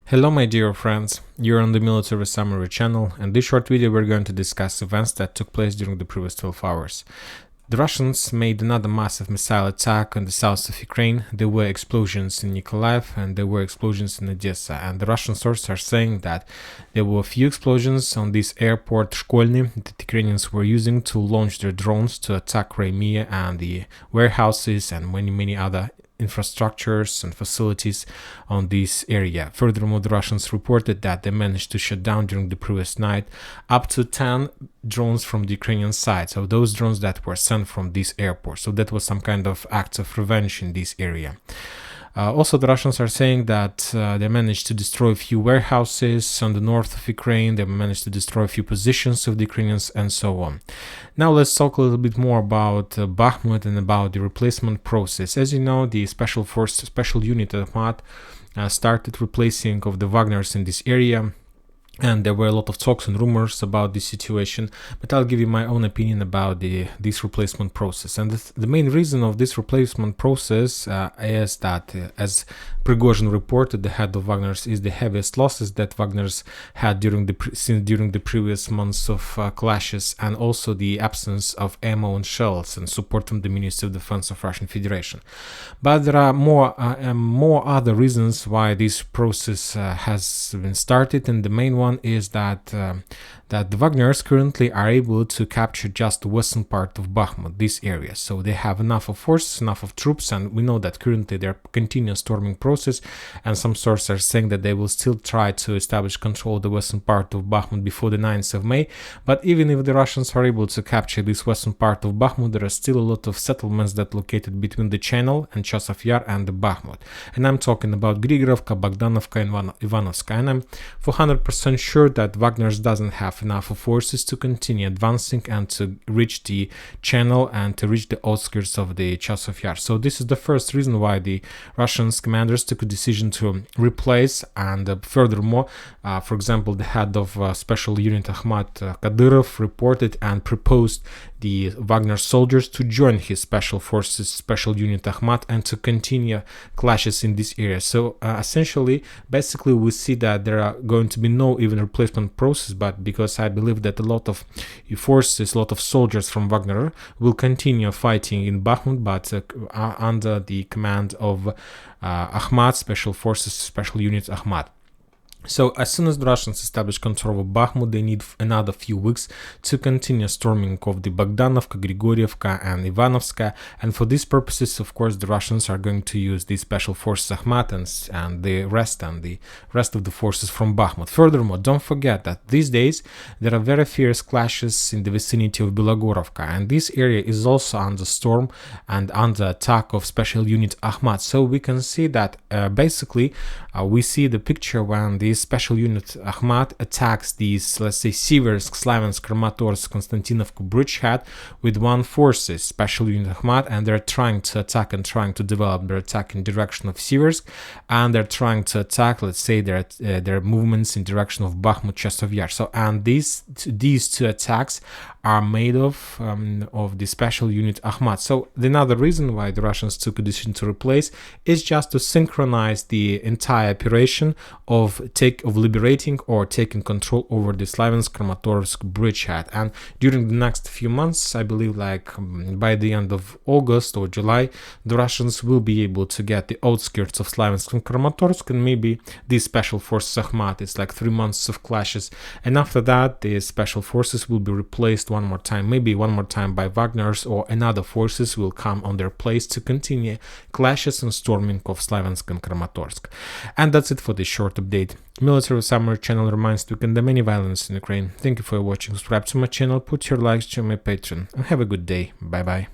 Hello my dear friends, you're on the Military Summary channel, and this short video we're going to discuss events that took place during the previous 12 hours. The Russians made another massive missile attack on the south of Ukraine. There were explosions in Nikolaev and there were explosions in Odessa, and the Russian sources are saying that there were a few explosions on this airport Shkolny that the Ukrainians were using to launch their drones to attack Crimea and the warehouses and many other infrastructures and facilities on this area. Furthermore, the Russians reported that they managed to shut down during the previous night up to 10 drones from the Ukrainian side, so those drones that were sent from this airport. So that was some kind of act of revenge in this area. Also, the Russians are saying that they managed to destroy a few warehouses on the north of Ukraine, they managed to destroy a few positions of the Ukrainians, and so on. Now let's talk a little bit more about Bakhmut and about the replacement process. As you know, the special unit Akhmat started replacing of the Wagners in this area. And there were a lot of talks and rumors about this situation, but I'll give you my own opinion about this replacement process. And the main reason of this replacement process is that, as Prigozhin reported, the head of Wagner's, is the heaviest losses that Wagner's had during the previous months of clashes, and also the absence of ammo and shells and support from the Ministry of Defense of Russian Federation. But there are more other reasons why this process has been started, and the main one is that the Wagners currently are able to capture just the western part of Bakhmut, this area. So they have enough of forces, enough of troops, and we know that currently they're continuous storming process, and some sources are saying that they will still try to establish control of the western part of Bakhmut before the 9th of May. But even if the Russians are able to capture this western part of Bakhmut, there are still a lot of settlements that are located between the Channel and Chasov Yar and the Bakhmut. And I'm talking about Grigorovka, Bogdanovka, and Ivanovska, and I'm 400% sure that Wagner's doesn't have enough of forces to continue advancing and to reach the Channel and to reach the outskirts of the Chasov Yar. So this is the first reason why the Russian commanders took a decision to replace, and furthermore, for example, the head of special unit Akhmat Kadyrov reported and proposed the Wagner soldiers to join his special forces, special unit Akhmat, and to continue clashes in this area. So essentially, basically, we see that there are going to be no even replacement process, but because I believe that a lot of forces, a lot of soldiers from Wagner will continue fighting in Bakhmut, but under the command of Akhmat, special forces, special unit Akhmat. So as soon as the Russians establish control of Bakhmut, they need another few weeks to continue storming of the Bogdanovka, Grigorievka, and Ivanovska. And for these purposes, of course, the Russians are going to use the special forces Akhmat and the rest of the forces from Bakhmut. Furthermore, don't forget that these days there are very fierce clashes in the vicinity of Belogorovka, and this area is also under storm and under attack of special unit Akhmat. So we can see that basically we see the picture when the special unit Akhmat attacks these, let's say, Seversk, Slaviansk, Kramatorsk, Konstantinovka bridgehead with one forces, special unit Akhmat, and they're trying to attack and trying to develop their attack in direction of Seversk, and they're trying to attack, let's say, their movements in direction of Bakhmut, Chasov Yar. So, and these two attacks are made of the special unit Akhmat. So another reason why the Russians took a decision to replace is just to synchronize the entire operation of liberating or taking control over the Slaviansk-Kramatorsk bridgehead. And during the next few months, I believe like by the end of August or July, the Russians will be able to get the outskirts of Slaviansk and Kramatorsk, and maybe these special forces Akhmat. It's like 3 months of clashes, and after that the special forces will be replaced one more time, maybe one more time by Wagner's, or another forces will come on their place to continue clashes and storming of Slaviansk and Kramatorsk. And that's it for this short update. Military Summary channel reminds to condemn any violence in Ukraine. Thank you for watching. Subscribe to my channel, put your likes to my Patreon, and have a good day. Bye bye.